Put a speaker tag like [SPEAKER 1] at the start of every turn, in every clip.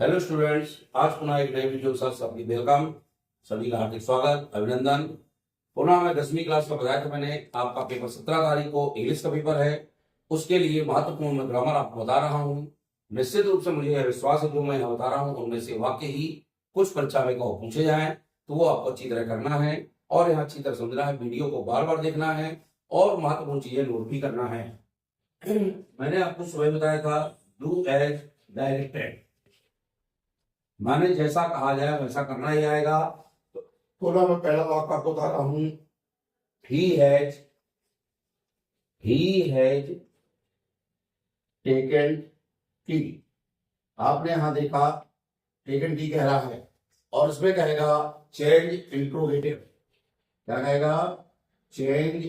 [SPEAKER 1] Hello students, आज पुनः एक नए वीडियो के साथ सभी वेलकम। सभी का हार्दिक स्वागत, अभिनंदन। पुनः मैं 10वीं क्लास का बताया था मैंने, आपका पेपर 17 तारीख को इंग्लिश का पेपर है। उसके लिए महत्वपूर्ण मैं ग्रामर आपको बता रहा हूँ। निश्चित रूप से मुझे यह विश्वास है जो मैं यहाँ बता रहा हूँ उनमें से वाक्य ही कुछ परीक्षा में को पूछे जाए, तो वो आपको अच्छी तरह करना है और यहाँ अच्छी तरह समझना है। वीडियो को बार बार देखना है और महत्वपूर्ण चीजें नोट भी करना है। मैंने आपको सुबह बताया था, डू एज डायरेक्टेड, माने जैसा कहा जाए वैसा करना ही आएगा। तो ना मैं पहला वाक्य आपको बता रहा हूं, ही हैज टेकन टी। आपने यहां देखा टेकन टी कह रहा है और इसमें कहेगा चेंज इंट्रोगेटिव। क्या कहेगा? Change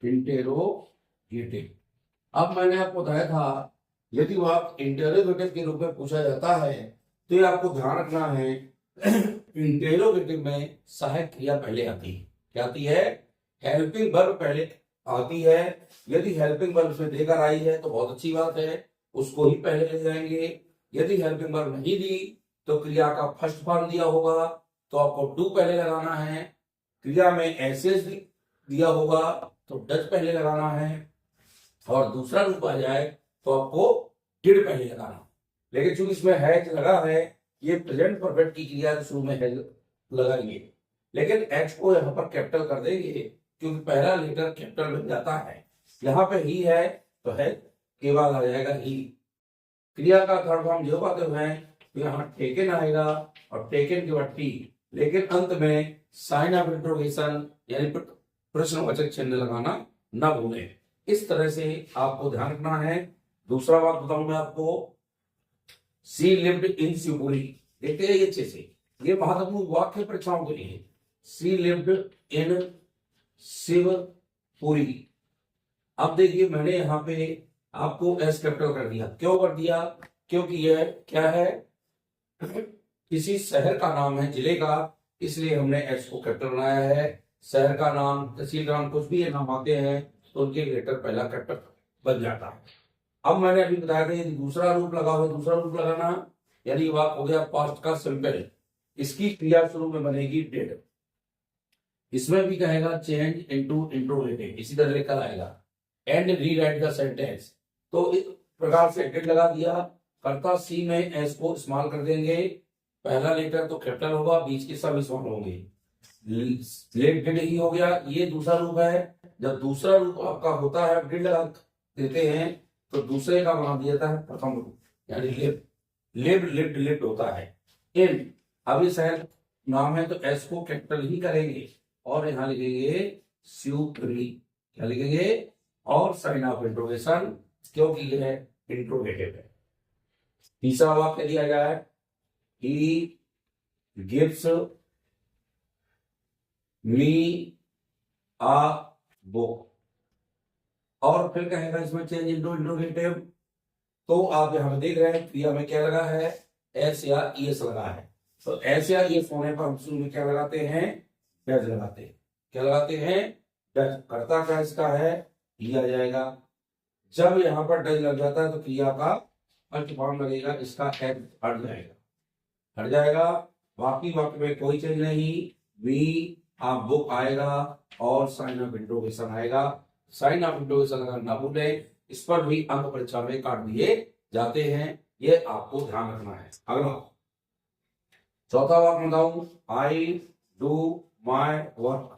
[SPEAKER 1] interrogative. अब मैंने आपको बताया था, यदि वाक्य इंटेरोगेटिव के रूप में पूछा जाता है तो ये आपको ध्यान रखना है। इंटेरोगेटिव में सहायक क्रिया पहले आती है। क्या आती है? हेल्पिंग वर्ब पहले आती है। यदि हेल्पिंग वर्ब उसमें देकर आई है तो बहुत अच्छी बात है, उसको ही पहले ले जाएंगे। यदि हेल्पिंग वर्ब नहीं दी तो क्रिया का फर्स्ट फॉर्म दिया होगा तो आपको डू पहले लगाना है। क्रिया में एसेस दिया होगा तो डज पहले लगाना है, और दूसरा रूप आ जाए तो आपको डिड पहले लगाना। लेकिन चूंकि इसमें हैज लगा है, ये प्रेजेंट परफेक्ट की क्रिया शुरू में हैज लगाएंगे, लेकिन एच को यहाँ पर कैपिटल कर देंगे क्योंकि पहला लेटर कैपिटल बन जाता है। यहाँ पे ही है तो है के बाद आ जाएगा ही। क्रिया का थर्ड फॉर्म जो पाते हुए तो यहाँ टेकन आएगा और टेकन के बाद टी, लेकिन अंत में साइन ऑफ इंट्रोगेशन यानी प्रश्नवाचक चिन्ह लगाना ना भूलें। इस तरह से आपको ध्यान रखना है। दूसरा बात बताऊं मैं आपको, सी लिव्ड इन शिवपुरी। देखते हैं ये अच्छे से, ये महत्वपूर्ण वाक्य परीक्षाओं के लिए। She lived in Shivpuri. अब देखिए मैंने यहाँ पे आपको एस कैपिटल कर दिया। क्यों कर दिया? क्योंकि यह क्या है, किसी शहर का नाम है, जिले का, इसलिए हमने एस को कैपिटल बनाया है। शहर का नाम, तहसील का नाम, कुछ भी ये नाम आते हैं तो उनके लेटर पहला कैपिटल बन जाता है। अब मैंने अभी बताया था यदि दूसरा रूप लगा हुआ, दूसरा रूप लगाना यानी वाक्य हो गया पास्ट का सिंपल, इसकी क्रिया शुरू में बनेगी डिड। इसमें भी कहेगा चेंज इनटू इंट्रोगेटिव, इसी तरह लेकर आएगा। एंड रीराइट द सेंटेंस, तो इस प्रकार से डिड लगा दिया। कर्ता सी में एस को इस्तेमाल कर देंगे, पहला लेटर तो कैपिटल होगा, बीच के सब स्मॉल होंगे। लेट डिड ही हो गया, ये दूसरा रूप है। जब दूसरा रूप आपका होता है, डिड लगा देते हैं तो दूसरे का बना दिया जाता है प्रथम रूप, यानी लिव्ड लिव्ड होता है। इन, अब ये शहर नाम है तो एस को कैपिटल ही करेंगे और यहाँ लिखेंगे शिवपुरी। क्या लिखेंगे? और साइन ऑफ इंट्रोगेशन, क्योंकि यह इंट्रोगेटिव है। तीसरा वाक्य दिया गया है, he gives me uh book, और फिर कहेगा इसमें चेंज इनटू इंट्रोगेटिव। तो आप यहां देख रहे हैं क्रिया में क्या लगा है, एस या ईएस लगा है। तो एस या ईएस होने पर हम शुरू में क्या लगाते हैं? डज लगाते हैं। क्या लगाते हैं? डज। कर्ता का इसका है, ही आ जाएगा। जब यहां पर डज लग जाता है तो क्रिया का फर्स्ट फॉर्म लगेगा, इसका एस हट जाएगा। बाकी वाक्य में कोई चेंज नहीं, वी आप बुक आएगा और साइन ऑफ इंट्रोगेशन आएगा। साइन ऑफ इंट्रोगेशन अगर ना भूले, इस पर भी अंक परीक्षा में काट दिए जाते हैं, ये आपको ध्यान रखना है। अगला चौथा वाक्य बताऊं, I do my work.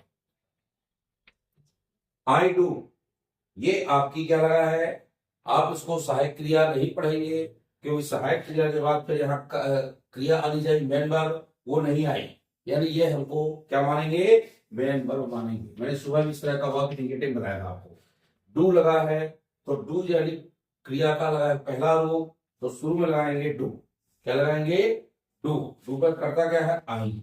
[SPEAKER 1] I do, ये आपकी क्या लगा है, आप इसको सहायक क्रिया नहीं पढ़ेंगे क्योंकि सहायक क्रिया के बाद फिर यहाँ क्रिया आनी चाहिए मेन वर्ब, वो नहीं आई, यानी ये हमको क्या मानेंगे? मेन वर्ब मानेंगे। मैंने सुबह भी इस तरह का वाक्य निगेटिव बताया था आपको। डू लगा है तो डू यानी क्रिया का लगा है पहला रूप, तो शुरू में लगाएंगे डू। क्या लगाएंगे? डू। डू पर करता क्या है? आई,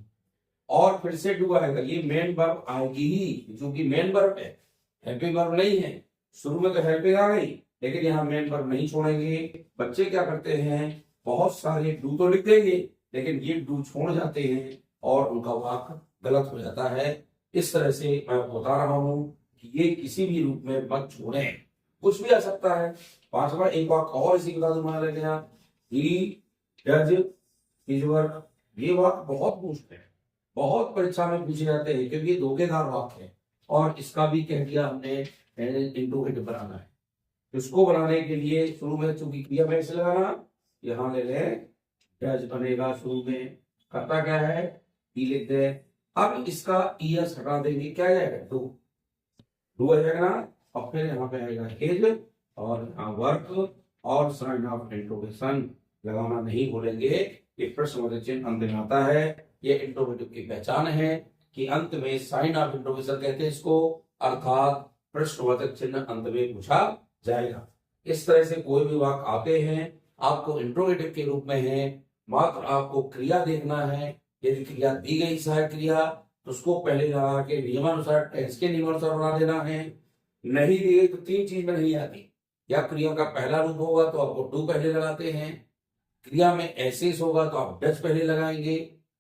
[SPEAKER 1] और फिर से डू आएगा, ये मेन वर्ब आएगी ही क्योंकि मेन वर्ब है, हेल्पिंग वर्ब नहीं है। शुरू में तो हेल्पिंग आ गई, लेकिन यहाँ मेन वर्ब नहीं छोड़ेंगे। बच्चे क्या करते हैं, बहुत सारे डू तो लिख देंगे लेकिन ये डू छोड़ जाते हैं और उनका वाक्य गलत हो जाता है। इस तरह से मैं बता रहा हूं कि ये किसी भी रूप में मत छोड़े, कुछ भी आ सकता है। पांचवा एक वाक्य और इसी के साथ हमारा रह गया, ही डज हिज वर्क। ये वाक्य बहुत पूछते हैं, बहुत परीक्षा में पूछे जाते हैं, क्योंकि ये धोखेदार वाक्य है और इसका भी कह दिया हमने इंट्रोगेटिव बनाना है। इसको बनाने के लिए शुरू में चूंकि क्रिया में से लगाना, यहाँ ले ले डज बनेगा शुरू में, करता क्या है ही लिख दे। अब इसका ईएस हटा देंगे, क्या जाएगा डू आ जाएगा ना, और फिर यहाँ पे आएगा हिज और यहाँ वर्क और साइन ऑफ इंट्रोगेशन लगाना नहीं भूलेंगे। ये प्रश्नवाचक चिन्ह अंत में आता है, ये इंट्रोगेटिव की पहचान है कि अंत में साइन ऑफ इंट्रोगेशन कहते हैं इसको, अर्थात प्रश्नवाचक चिन्ह अंत में पूछा जाएगा। इस तरह से कोई भी वाक्य आते हैं आपको इंट्रोगेटिव के रूप में है, मात्र आपको क्रिया देखना है। यदि क्रिया दी गई सहायक क्रिया तो उसको पहले लगा के नियमानुसार टेंस के नियमानुसार बना देना है। नहीं दी गई तो तीन चीज में नहीं आती, या क्रिया का पहला रूप होगा तो आपको डू पहले लगाते हैं, क्रिया में एसेस होगा तो आप डज पहले लगाएंगे,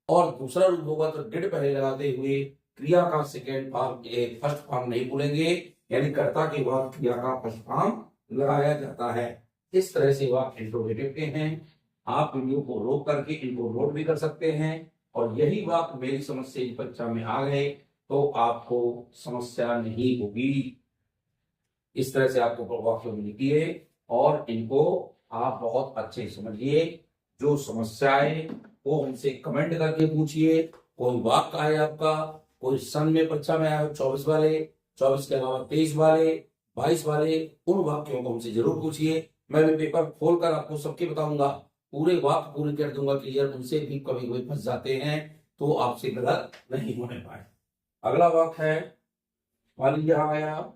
[SPEAKER 1] और दूसरा रूप होगा तो डिड पहले लगाते हुए क्रिया का सेकेंड फॉर्म फर्स्ट फॉर्म नहीं भूलेंगे, यानी कर्ता के बाद क्रिया का फर्स्ट फॉर्म लगाया जाता है। इस तरह से वाक्य इंट्रोगेटिव के हैं। आप वीडियो को रोक करके इनको नोट भी कर सकते हैं, और यही वाक्य मेरी समझ से परीक्षा में आ गए तो आपको समस्या नहीं होगी। इस तरह से आपको वाक्य लिखिए और इनको आप बहुत अच्छे समझिए। जो समस्याएं वो हमसे कमेंट करके पूछिए। कोई वाक्य आए आपका, कोई सन में परीक्षा में आया 24 वाले, 24 के अलावा 23 वाले, 22 वाले, उन वाक्यों को हमसे जरूर पूछिए। मैं भी पेपर खोलकर आपको सबके बताऊंगा, पूरे वाक्य पूरे कर दूंगा क्लियर। उनसे भी कभी कभी फंस जाते हैं तो आपसे गलत नहीं होने पाए। अगला वाक्य है, मान लीजिए यहाँ आया,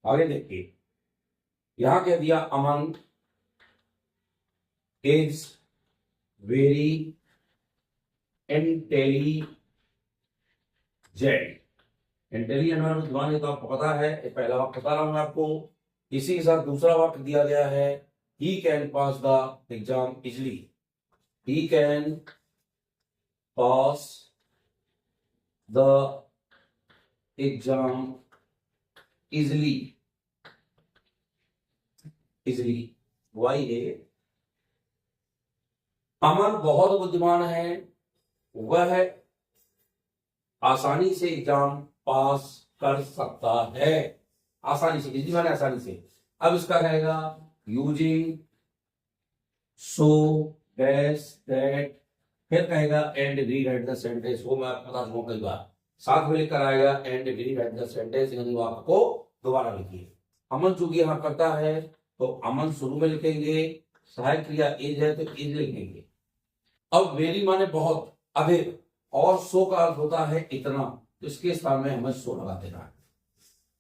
[SPEAKER 1] आगे देखिए, यहां कह दिया अमन इज वेरी इंटेलिजेंट। इंटेलिजेंट बुद्धिमान तो आपको पता है, पहला वाक्य बता रहा हूं मैं आपको। इसी के साथ दूसरा वाक्य दिया गया है, he can pass the exam easily. He can pass the exam easily. Easily. Why है? अमन बहुत बुद्धिमान है, वह आसानी से एग्जाम पास कर सकता है। आसानी से, इसी माने आसानी से। अब इसका रहेगा यूजिंग सो डैश दैट, फिर कहेगा एंड रीराइट द सेंटेंस। वो मैं आपको बता दूंगा कई बार, साथ में लिखकर आएगा एंड रीराइट द सेंटेंस, यानी वाक्य को दोबारा लिखिए। अमन चूंकि यहां करता है तो अमन शुरू में लिखेंगे, सहायक क्रिया इज है तो इज लिखेंगे। अब वेरी माने बहुत, अधिक, और सो का अर्थ होता है इतना, तो इसके स्थान में हमें सो लगा देना है।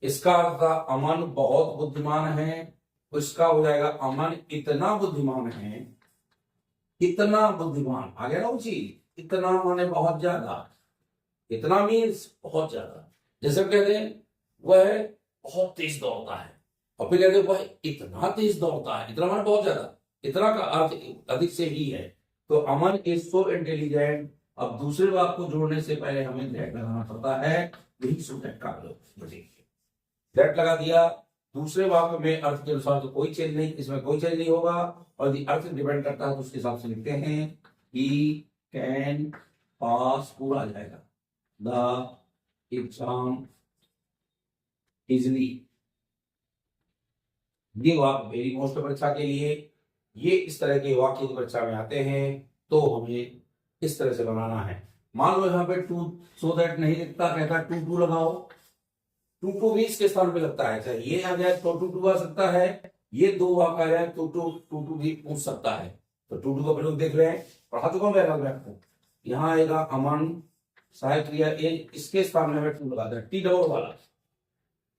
[SPEAKER 1] इसका अर्थ था अमन बहुत बुद्धिमान है, तो इसका हो जाएगा अमन इतना बुद्धिमान है। इतना बुद्धिमान आ गया ना वो चीज, इतना माने बहुत ज्यादा, इतना मीन्स बहुत ज्यादा। जैसे कहते हैं वह बहुत तेज दौड़ता है, और फिर कहते हैं वह इतना तेज दौड़ता है, इतना माने बहुत ज्यादा, इतना का अर्थ अधिक से ही है। तो अमन इज सो इंटेलिजेंट। अब दूसरे वाक्य को जोड़ने से पहले हमें दैट लगाना पड़ता है, यही सो दैट का दैट लगा दिया। दूसरे वाक्य में अर्थ के अनुसार तो कोई चेंज नहीं, इसमें कोई चेंज नहीं होगा, और यदि अर्थ डिपेंड करता है तो उसके हिसाब से लिखते हैं ही कैन पास, पूरा आ जाएगा द एग्जाम इजली। ये वाक्य वेरी मोस्ट परीक्षा के लिए, ये इस तरह के वाक्य परीक्षा में आते हैं तो हमें इस तरह से बनाना है। मान लो यहाँ पे टू सो दैट नहीं लिखता, कहता टू टू लगाओ, टू टू भी इसके स्थान पे लगता है, चाहे ये आ जाए तो टू टू आ सकता है, ये दो वाक्य आ जाए तो टू टू भी पूछ सकता है। तो टू टू का प्रयोग देख रहे हैं, पढ़ा चुका मैं आपको। यहाँ आएगा अमन, सहायक क्रिया ए, इसके स्थान में हमें टू लगा दें, टी डबल वाला,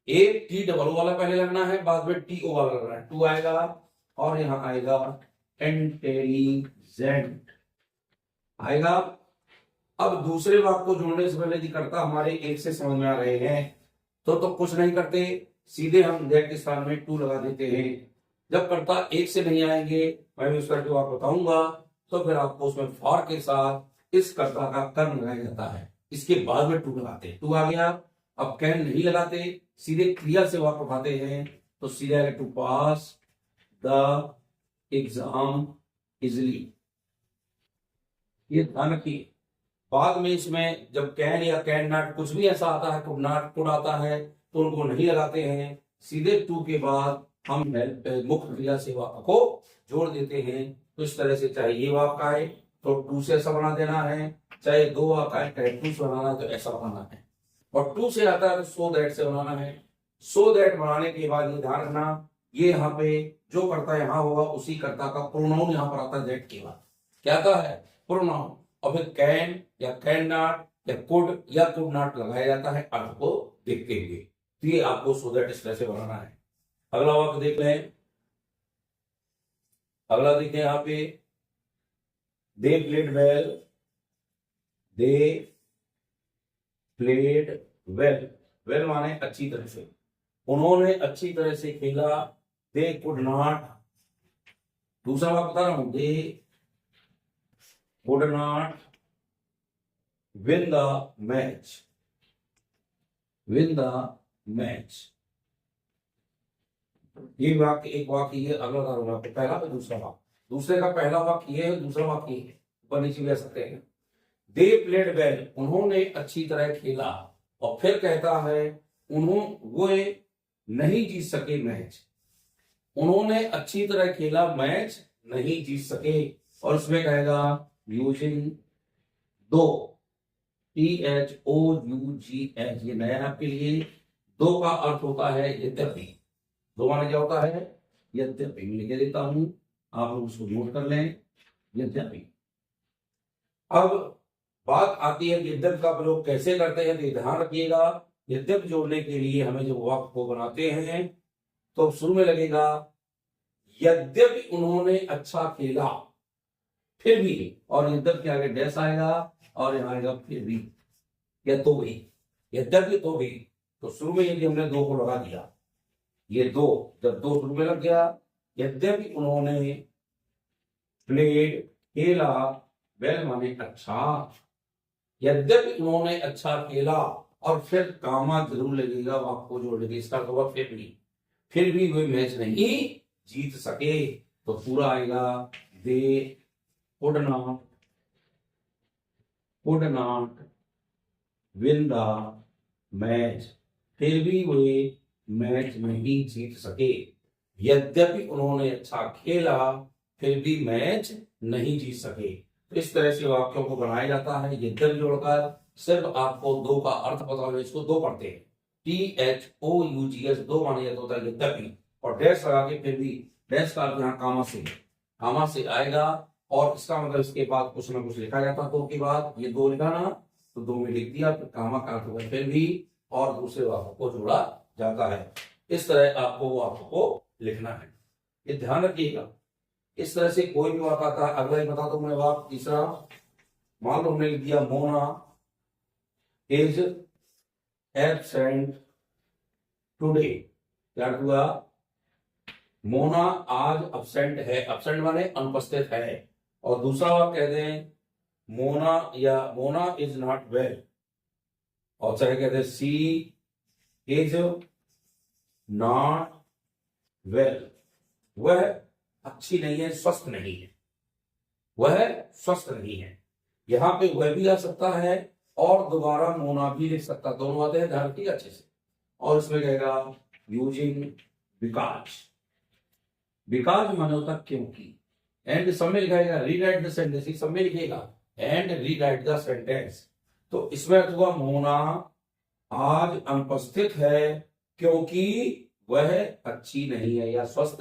[SPEAKER 1] एक टी डबल वाला पहले लगना है, बाद में टी ओ वाला लगना है, टू आएगा, और यहाँ आएगा इंटेलिजेंट आएगा। अब दूसरे वाक्य को जोड़ने से पहले करता हमारे एक से समझ में आ रहे हैं तो कुछ नहीं करते, सीधे हम दैट के स्थान में टू लगा देते हैं। जब कर्ता एक से नहीं आएंगे, मैं भी उस करके आपको बताऊंगा, तो फिर आपको उसमें फॉर के साथ इस कर्ता का कर्म लगाया जाता है, इसके बाद में टू लगाते हैं। टू आ गया अब कैन नहीं लगाते, सीधे क्रिया से वाक्य उठाते हैं, तो सीधा है to pass the exam easily. ये ध्यान रखिए। बाद में इसमें जब कैन या कैन नॉट कुछ भी ऐसा आता है, कुड नॉट कुड आता है, तो उनको नहीं लगाते हैं, सीधे टू के बाद हम हेल्प मुख्य क्रिया से वाक्य को जोड़ देते हैं। तो इस तरह से चाहे ये वाक्य आए तो टू से ऐसा बना देना है, चाहे दो वाक्य आए चाहे टू से बनाना है तो ऐसा बनाना है, और टू से आता है तो सो दैट से बनाना है। सो दैट बनाने के बाद ये ध्यान रखना, ये यहाँ पे जो करता है यहाँ होगा उसी कर्ता का प्रोनाउन यहाँ पर आता है दैट के बाद। क्या आता है? प्रोनाउन। और फिर कैन या कैन नॉट या कुड नॉट लगाया जाता है अर्थ को देखते हुए। तो ये आपको सो दैट इस तरह से बनाना है। अगला वाक्य देख लें। अगला देखें यहाँ पे, they played well, they played well, well माने अच्छी तरह से, उन्होंने अच्छी तरह से खेला, दे कुड नॉट। दूसरा वाक्य बता रहा हूं, they could not win the match, win the match. ये वाक्य एक वाक्य ये अगला उदाहरण है, पहला और दूसरा वाक्य। दूसरे का पहला वाक्य ये है, दूसरा वाक्य ये है, ऊपर नीचे भी आ सकते हैं। दे प्लेड वेल, उन्होंने अच्छी तरह खेला, और फिर कहता है वो नहीं जीत सके मैच, उन्होंने अच्छी तरह खेला, मैच नहीं जीत सके। और उसमें कहेगा यूजिंग दो, THOUGH, ये नया आपके लिए। दो का अर्थ होता है यद्यपि, दो माने क्या होता है? यद्यपि। मैं लिख देता हूं, आप लोग उसको नोट कर लें, यद्यपि। अब बात आती है यद्यपि का प्रयोग कैसे करते हैं, तो ध्यान रखिएगा। यद्यपि जोड़ने के लिए हमें जब वाक्य को बनाते हैं तो शुरू में लगेगा यद्यपि उन्होंने अच्छा खेला, फिर भी, और यद्यपि के आगे डैश आएगा और यहाँ आएगा फिर भी या तो भी, यद्यपि तो भी। तो शुरू में यदि हमने दो को लगा दिया, ये दो, जब दो शुरू में लग गया, यद्यपि उन्होंने प्लेड खेला, वेल माने अच्छा, यद्यपि उन्होंने अच्छा खेला, और फिर कामा जरूर लगेगा वाक्य को जोड़ने के। इसका मतलब फिर भी वे मैच नहीं जीत सके, तो पूरा आएगा they could not win the match, फिर भी वे मैच नहीं जीत सके। यद्यपि उन्होंने अच्छा खेला, फिर भी मैच नहीं जीत सके। तो इस तरह से वाक्यों को बनाया जाता है यद्यपि जोड़कर। सिर्फ आपको दो का अर्थ पता होगा, इसको दो पढ़ते हैं, THOUGH, दो माने जाता होता है यद्यपि, और डैश लगा के फिर भी, डैश का अर्थ यहाँ कामा से आएगा, और इसका मतलब इसके बाद कुछ ना कुछ लिखा जाता है। दो के बाद ये दो लिखा ना, तो दो में लिख दिया, फिर कामा का अर्थ होगा फिर भी, और दूसरे वाक्य को जोड़ा जाता है। इस तरह आपको वाक्य को लिखना है, ये ध्यान रखिएगा। इस तरह से कोई भी वाक्य आता है। अगला ही बता दो मैं वाक्य तीसरा, मान लो हमने लिख दिया मोना इज एब्सेंट टुडे। क्या हुआ? मोना आज अब्सेंट है, अब्सेंट माने अनुपस्थित है। और दूसरा वाक्य कह दें मोना इज नॉट वेल, और चाहे कहते सी इज नॉट वेल, वह अच्छी नहीं है, स्वस्थ नहीं है, वह स्वस्थ नहीं है। यहां पे वह भी आ सकता है और दोबारा मोना भी लिख सकता, दोनों आते हैं, ध्यान रखिए अच्छे से। और इसमें कहेगा यूजिंग बिकॉज माने होता क्योंकि, एंड सब में लिखाएगा रीराइट द सेंटेंस, सब में लिखेगा एंड रीराइट द सेंटेंस। तो इसमें अर्थ हुआ मोना आज अनुपस्थित है क्योंकि वह अच्छी नहीं है या स्वस्थ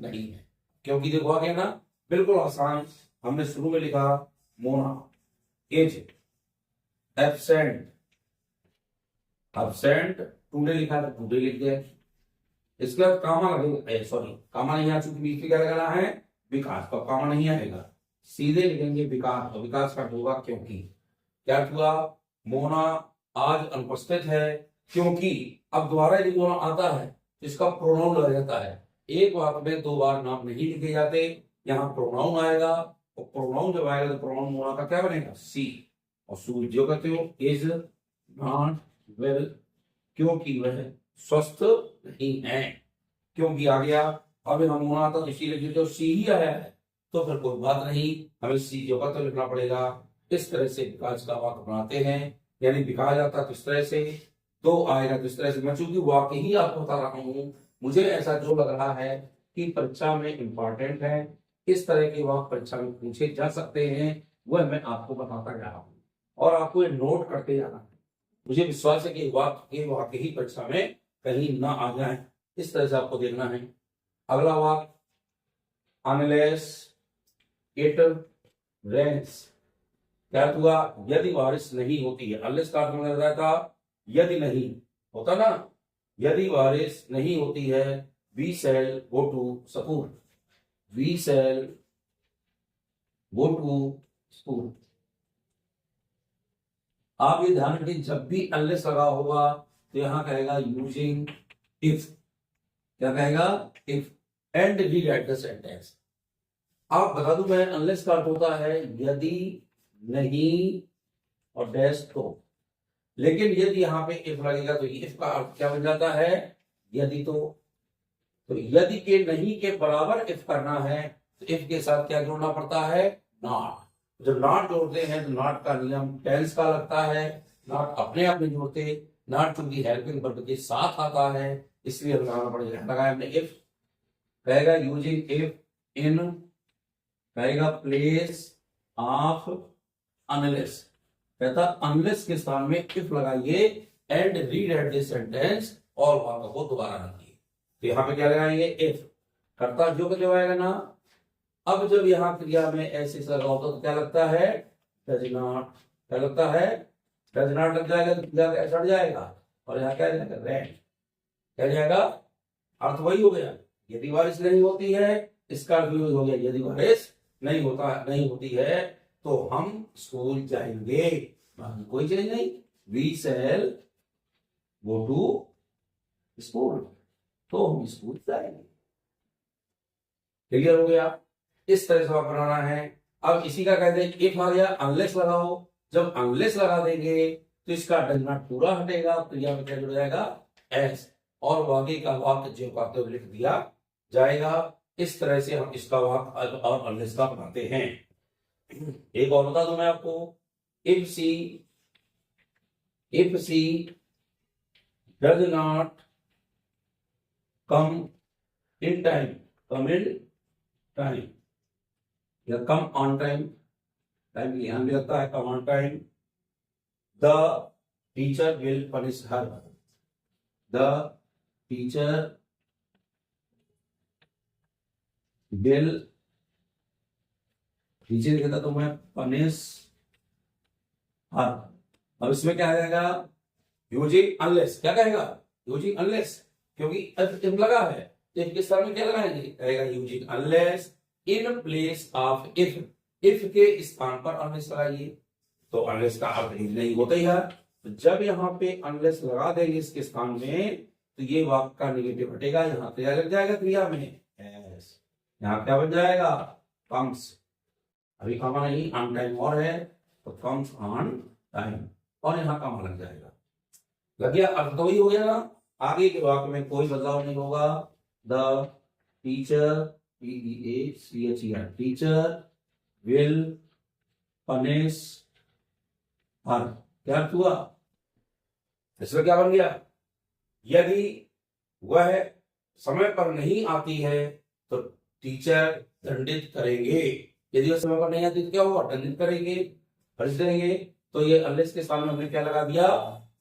[SPEAKER 1] नहीं है। क्योंकि देखो आगे ना, बिल्कुल आसान, हमने शुरू में लिखा मोना इज एब्सेंट टुडे लिखा था, टुडे लिख दिया। इसके बाद कामा लगेगा, सॉरी कामा नहीं आ चुकी, बीच में क्या लगाना है? विकास, तो कामा नहीं आएगा, सीधे लिखेंगे विकास, और विकास का होगा क्योंकि। क्या हुआ? मोना आज अनुपस्थित है क्योंकि, अब दोबारा यदि मोना आता है तो इसका प्रोनाउन लग जाता है। एक वाक्य में दो बार नाम नहीं लिखे जाते, यहाँ प्रोनाउन आएगा, और प्रोनाउन जब आएगा तो प्रोनाउन मोना का क्या बनेगा? सी। और जो कहते हो इज नॉट वेल, क्योंकि वह स्वस्थ नहीं है। क्योंकि आ गया, अब हम होना था इसीलिए जो सी ही आया है तो फिर कोई बात नहीं, हमें सी जो तो लिखना पड़ेगा। इस तरह से विकास का वाक्य बनाते हैं, यानी दिखाया जाता तो इस तरह से, तो आएगा तो इस तरह से। मैं चूंकि वाक्य ही आपको बता रहा हूँ, मुझे ऐसा जो लग रहा है कि परीक्षा में इंपॉर्टेंट है, इस तरह के वाक्य परीक्षा में पूछे जा सकते हैं, वह मैं आपको बताता जा रहा हूँ और आपको ये नोट करते जाना है। मुझे विश्वास है कि वाक्य ही परीक्षा में कहीं ना आ जाए, इस तरह से आपको देखना है। अगला वाक्य, अनलेस इट रेन्स, क्या हुआ, यदि बारिश नहीं होती है। अनलेस का अर्थ लग रहा था यदि नहीं होता ना, यदि बारिश नहीं होती है, we shall go to school, we shall go to school. आप ये ध्यान रखिए, जब भी अनलेस लगा होगा तो यहां कहेगा यूजिंग इफ, क्या कहेगा, if, and rewrite the sentence. आप बता दूं मैं, अनलेस का अर्थ होता है यदि नहीं और डैश तो, लेकिन यदि यहां पे इफ लगेगा तो इफ का अर्थ क्या बन जाता है, यदि तो यदि के नहीं के बराबर इफ करना है तो इफ के साथ क्या जोड़ना पड़ता है, नॉट। जब नॉट जोड़ते हैं तो नॉट का नियम टेंस का लगता है, नॉट अपने आप नहीं जोड़ते, नॉट चूंकि हेल्पिंग वर्ब के साथ आता है इसलिए लगाना पड़ेगा। लगाया हमने इफ, कहेगा यूजिंग इफ इन, कहेगा प्लेस ऑफ अनलेस, कहता अनलेस के स्थान में इफ लगाइए एंड रीराइट दिस सेंटेंस, और वाक्य को दोबारा लिखिए। तो यहाँ पे क्या लगाएंगे, इफ, कर्ता जो को जब आएगा ना। अब जब यहाँ क्रिया में ऐसे लगा होता तो क्या लगता है, डज नॉट, क्या लगता है, डज नॉट लग जाएगा तो क्रिया ऐसा हट जाएगा, और यहाँ क्या जाएगा, रेंट, क्या जाएगा, अर्थ वही हो गया। यदि बारिश नहीं होती है, इसका अर्थ भी हो गया, यदि बारिश नहीं होती है तो हम स्कूल जाएंगे, बाकी कोई चीज नहीं, we shall go to school, तो हम स्कूल जाएंगे। क्लियर हो गया, इस तरह से आप बनाना है। अब इसी का कहते हैं इफ आ गया, अनलेस लगाओ, जब अनलेस लगा देंगे तो इसका डज नॉट पूरा हटेगा, तो यहां पे क्या जुड़ जाएगा, एस, और बाकी का वाक्य जो कहते हुए लिख दिया जाएगा। इस तरह से हम इसका वाक्य और अनलेस का बनाते हैं। एक और बता दूं मैं आपको, if she does not come in time, come in time या कम ऑन टाइम, टाइम यहां भी लगता है come on time, the teacher will punish her, the teacher will, teacher कहता तो मैं पनिश हर। अब इसमें क्या आएगा, यूजिंग अनलेस, क्या कहेगा, यूजिंग अनलेस, क्योंकि इफ लगा है, इफ के स्थान में क्या लगाएंगे, कहेगा using unless in place of if, if के स्थान पर अनलेस लगाइए, तो अनलेस का अर्थ नहीं होता ही है। तो जब यहाँ पे अनलेस लगा देंगे इसके स्थान में तो ये वाक्य का निगेटिव हटेगा, यहाँ क्रिया लग जाएगा, क्रिया में यस, यहाँ क्या बन जाएगा, कम्स, अभी कमा नहीं, ऑन टाइम और है तो कम्स ऑन टाइम, और यहाँ कमा लग जाएगा, लग गया, अर्थ तो वही हो गया ना। आगे के वाक्य में कोई बदलाव नहीं होगा, the teacher, PEACHER, teacher will punish her, क्या अर्थ हुआ, इसमें क्या बन गया, यदि वह समय पर नहीं आती है तो टीचर दंडित करेंगे, यदि वह समय पर नहीं आती तो क्या होगा, दंडित करेंगे, फर्ज देंगे। तो ये अनलेस के स्थान में हमने क्या लगा दिया,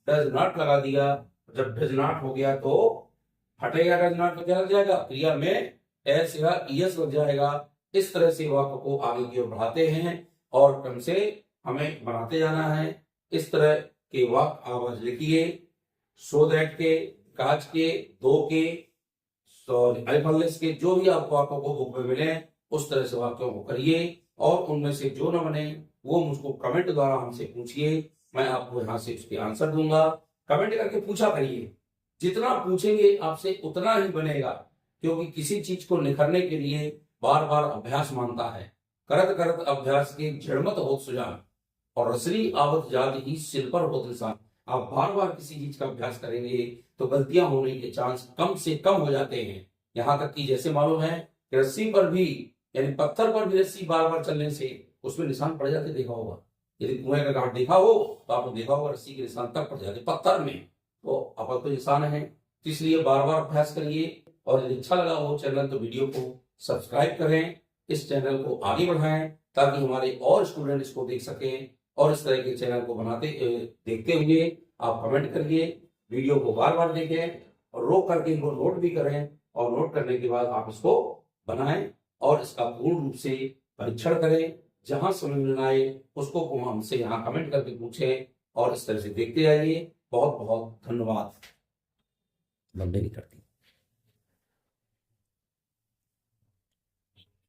[SPEAKER 1] डज नॉट लगा दिया। जब डज नॉट हो गया तो हटेगा, डज नॉट तो क्या लग जाएगा, क्रिया में एस या ईएस लग जाएगा। इस तरह से वाक्य को आगे की ओर बढ़ाते हैं और क्रम से हमें बनाते जाना है। इस तरह के वाक्य आवाज लिखिए, सो दैट के, काज के, दो के, अल्फलेस के, जो भी आपको वाक्यों को बुक में मिले उस तरह से वाक्यों को करिए, और उनमें से जो न बने वो मुझको कमेंट द्वारा हमसे पूछिए, मैं आपको यहाँ से उसके आंसर दूंगा। कमेंट करके पूछा करिए, जितना पूछेंगे आपसे उतना ही बनेगा, क्योंकि किसी चीज को निखरने के लिए बार बार अभ्यास मांगता है। करत करत अभ्यास के जड़मत होत सुजान, और रसरी आवत जात ही सिर पर होत निशान। आप बार बार किसी चीज का अभ्यास करेंगे तो गलतियां होने के चांस कम से कम हो जाते हैं। यहाँ तक कि जैसे मालूम है कि रस्सी पर भी, यानी पत्थर पर भी रस्सी बार बार चलने से उसमें निशान पड़ जाते, देखा होगा। यदि कुएं का घाट देखा हो तो आपने देखा होगा रस्सी के निशान तक पड़ जाते पत्थर में, तो अपल तो निशान है। तो इसलिए बार बार अभ्यास करिए। और यदि अच्छा लगा हो चैनल तो वीडियो को सब्सक्राइब करें, इस चैनल को आगे बढ़ाएं ताकि हमारे और स्टूडेंट इसको देख सकें। और इस तरह के चैनल को देखते हुए आप कमेंट करिए, वीडियो को बार बार देखें और रोक करके इनको नोट भी करें। और नोट करने के बाद आप इसको बनाएं और इसका पूर्ण रूप से परीक्षण करें। जहां समझ में ना आए उसको हमसे यहाँ कमेंट करके पूछें और इस तरह से देखते जाइए। बहुत बहुत धन्यवाद। लंबे नहीं करती।